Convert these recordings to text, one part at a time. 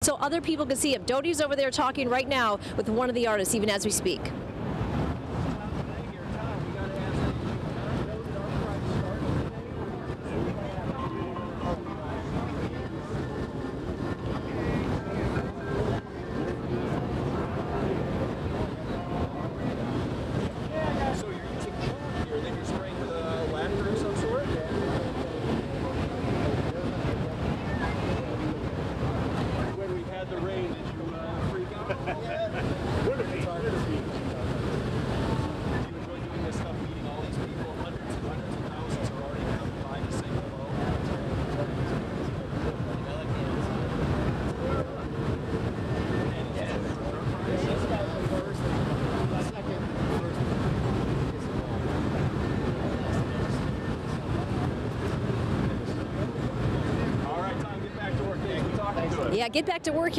so other people can see him. Doty's over there talking right now with one of the artists, even as we speak. Yeah, get back to work.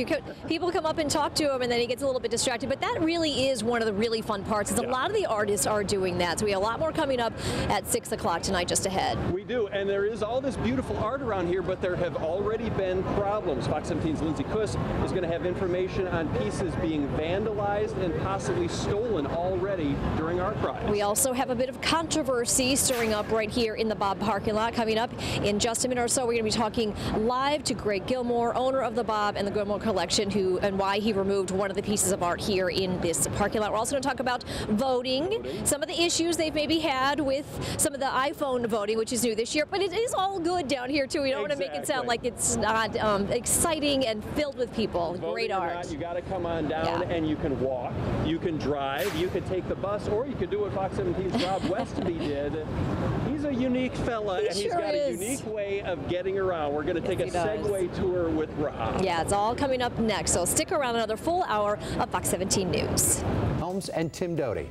People come up and talk to him, and then he gets a little bit distracted. But that really is one of the really fun parts. Is a lot of the artists are doing that. So we have a lot more coming up at 6 o'clock tonight, just ahead. We do, and there is all this beautiful art around here, but there have already been problems. Fox 17's Lindsay Kuss is going to have information on pieces being vandalized and possibly stolen already during ArtPrize. We also have a bit of controversy stirring up right here in the Bob parking lot. Coming up in just a minute or so, we're going to be talking live to Greg Gilmore, owner of the Bob and the Gilmore Collection, and why he removed one of the pieces of art here in this parking lot. We're also going to talk about voting, some of the issues they've maybe had with some of the iPhone voting, which is new this year, but it is all good down here too. We don't want to make it sound like it's not exciting and filled with people. Voting great art. Not, you got to come on down, and you can walk, you can drive, you can take the bus, or you could do what Fox 17's Rob Westenby did. He's a unique fella, and he's got a unique way of getting around. We're going to take a Segway tour with Rob. Yeah, it's all coming up next, so stick around another full hour of Fox 17 News. Holmes and Tim Doty.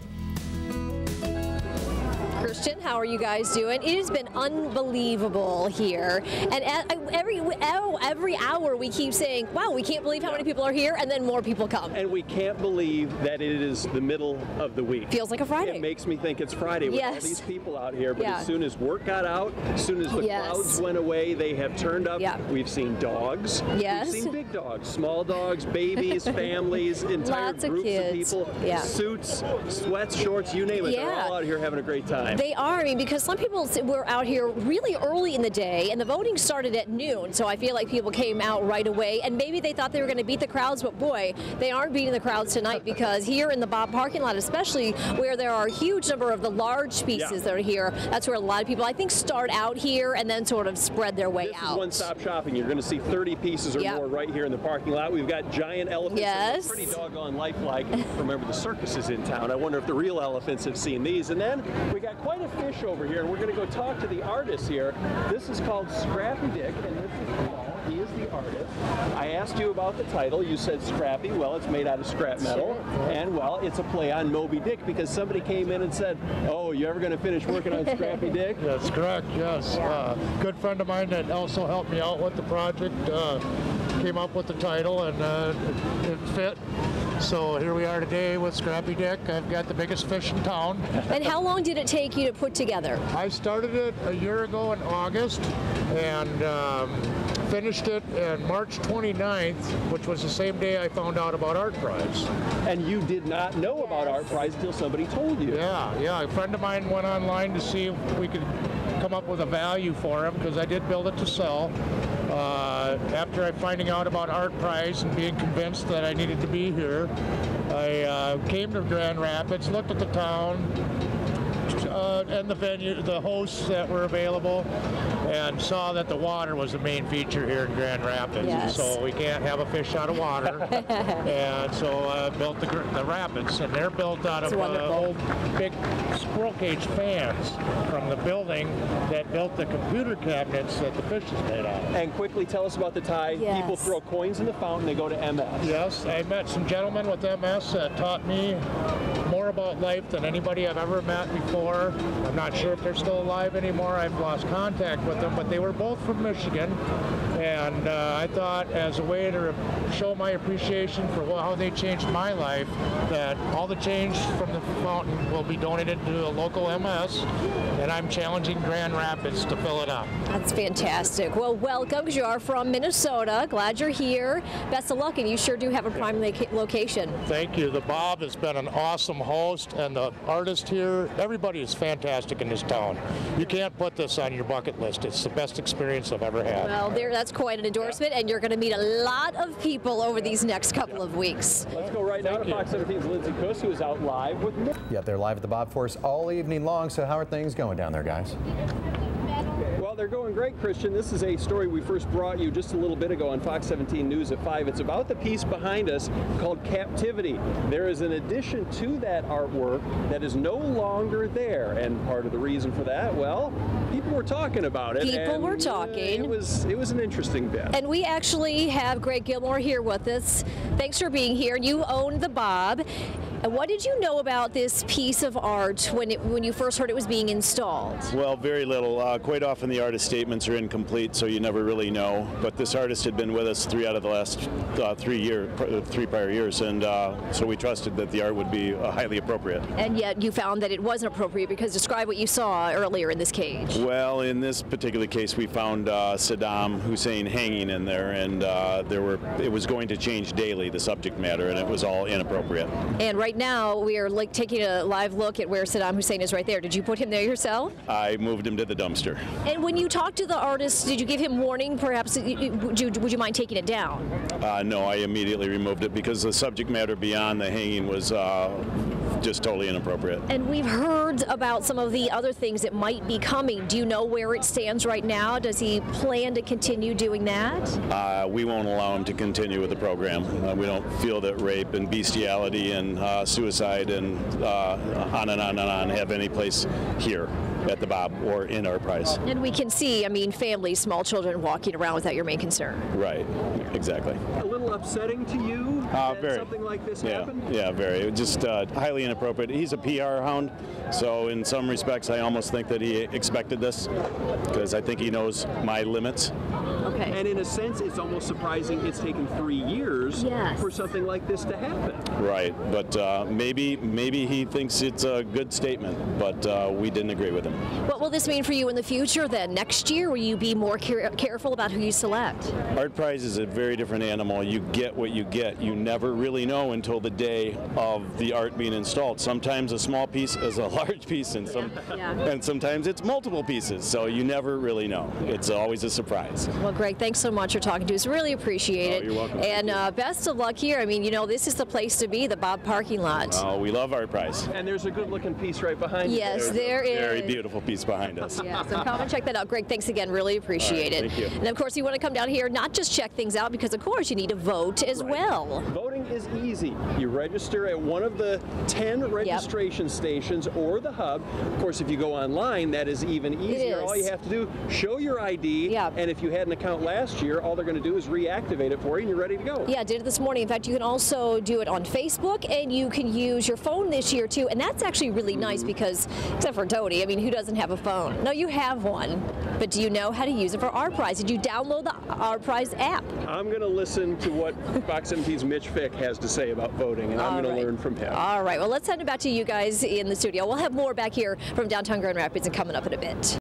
Christian, how are you guys doing? It has been unbelievable here, and every hour we keep saying, wow, we can't believe how many people are here, and then more people come. And we can't believe that it is the middle of the week. Feels like a Friday. It makes me think it's Friday with all these people out here, but as soon as work got out, as soon as the clouds went away, they have turned up. We've seen dogs. We've seen big dogs, small dogs, babies, families, entire groups of people, suits, sweats, shorts, you name it. They're all out here having a great time. They are, I mean, because some people were out here really early in the day, and the voting started at noon, so I feel like people came out right away, and maybe they thought they were going to beat the crowds, but boy, they aren't beating the crowds tonight, because here in the Bob parking lot, especially where there are a huge number of the large pieces that are here, that's where a lot of people, I think, start out here and then sort of spread their way out. This is one-stop shopping. You're going to see 30 pieces or more right here in the parking lot. We've got giant elephants. Yes. Pretty doggone lifelike. Remember, the circus is in town. I wonder if the real elephants have seen these. And then we got quite a fish over here, and we're going to go talk to the artist here. This is called Scrappy Dick, and this is Paul. He is the artist. I asked you about the title. You said Scrappy. Well, it's made out of scrap metal, and well, it's a play on Moby Dick, because somebody came in and said, "Oh, you ever going to finish working on Scrappy Dick?" That's correct. Yes. Good friend of mine that also helped me out with the project came up with the title, and it fit. So here we are today with Scrappy Dick. I've got the biggest fish in town. And how long did it take you to put together? I started it a year ago in August, and finished it on March 29th, which was the same day I found out about ArtPrize. And you did not know about ArtPrize until somebody told you. Yeah. A friend of mine went online to see if we could come up with a value for him, because I did build it to sell. After finding out about ArtPrize and being convinced that I needed to be here, I came to Grand Rapids, looked at the town and the venue, the hosts that were available, and saw that the water was the main feature here in Grand Rapids. Yes. So we can't have a fish out of water. And so built the rapids, and they're built out of old big squirrel cage fans from the building that built the computer cabinets that the fish is made out of. And quickly tell us about the tie. People throw coins in the fountain, they go to MS. Yes, I met some gentlemen with MS that taught me more about life than anybody I've ever met before. I'm not sure if they're still alive anymore. I've lost contact with them, but they were both from Michigan, And I thought, as a way to show my appreciation for how they changed my life, that all the change from the fountain will be donated to a local MS, and I'm challenging Grand Rapids to fill it up. That's fantastic. Well, welcome, because you are from Minnesota. Glad you're here. Best of luck, and you sure do have a prime location. Thank you. The Bob has been an awesome host, and the artist here, everybody is fantastic in this town. You can't put this on your bucket list. It's the best experience I've ever had. Well, that's quite an endorsement, and you're going to meet a lot of people over these next couple of weeks. Let's go right now to Fox 17's Lindsay Kuss, who is out live with me. Yeah, they're live at the Bob Force all evening long. So how are things going down there, guys? Well, they're going great, Christian. This is a story we first brought you just a little bit ago on Fox 17 News at 5. It's about the piece behind us called Captivity. There is an addition to that artwork that is no longer there, and part of the reason for that, well, people were talking about it. People were talking. It was an interesting bit. And we actually have Greg Gilmore here with us. Thanks for being here. You own the Bob. And what did you know about this piece of art when you first heard it was being installed? Well, very little. Quite often the artist statements are incomplete, so you never really know. But this artist had been with us 3 out of the last 3 prior years, and so we trusted that the art would be highly appropriate. And yet you found that it wasn't appropriate, because describe what you saw earlier in this cage. Well, in this particular case, we found Saddam Hussein hanging in there, and it was going to change daily, the subject matter, and it was all inappropriate. And right now we are taking a live look at where Saddam Hussein is right there. Did you put him there yourself? I moved him to the dumpster. And when you talked to the artist, did you give him warning? Perhaps would you mind taking it down? No, I immediately removed it because the subject matter beyond the hanging was just totally inappropriate. And we've heard about some of the other things that might be coming. Do you know where it stands right now? Does he plan to continue doing that? We won't allow him to continue with the program. We don't feel that rape and bestiality and suicide and on and on and on have any place here at the Bob or in ArtPrize. And we can see, families, small children walking around without your main concern. Right, exactly. A little upsetting to you that very. something like this happened? Yeah, very. Just highly inappropriate. He's a PR hound, so in some respects I almost think that he expected this, because I think he knows my limits. Okay. And in a sense, it's almost surprising it's taken 3 years for something like this to happen. Right, but maybe he thinks it's a good statement, but we didn't agree with him. What will this mean for you in the future then? Next year, will you be more careful about who you select? ArtPrize is a very different animal. You get what you get. You never really know until the day of the art being installed. Sometimes a small piece is a large piece, and sometimes it's multiple pieces, so you never really know. It's always a surprise. Well, Greg, thanks so much for talking to us. Really appreciate it. You're welcome. And best of luck here. This is the place to be, the Bob parking lot. Oh, we love ArtPrize. And there's a good-looking piece right behind you. Yes, there is. Very beautiful piece behind us. Yeah, so come and check that out. Greg, thanks again. Really appreciate it. Thank you. And of course, you want to come down here, not just check things out, because of course you need to vote as well. Voting is easy. You register at one of the 10 registration stations or the hub. Of course, if you go online, that is even easier. All you have to do, show your ID, and if you had an account last year, all they're going to do is reactivate it for you and you're ready to go. Yeah, I did it this morning. In fact, you can also do it on Facebook, and you can use your phone this year too, and that's actually really nice because, except for Dodie, who doesn't have a phone? No, you have one, but do you know how to use it for ArtPrize? Did you download the ArtPrize app? I'm going to listen to what Fox 17's Mitch Fick has to say about voting, and I'm going to learn from him. All right, well, let's send it back to you guys in the studio. We'll have more back here from downtown Grand Rapids and coming up in a bit.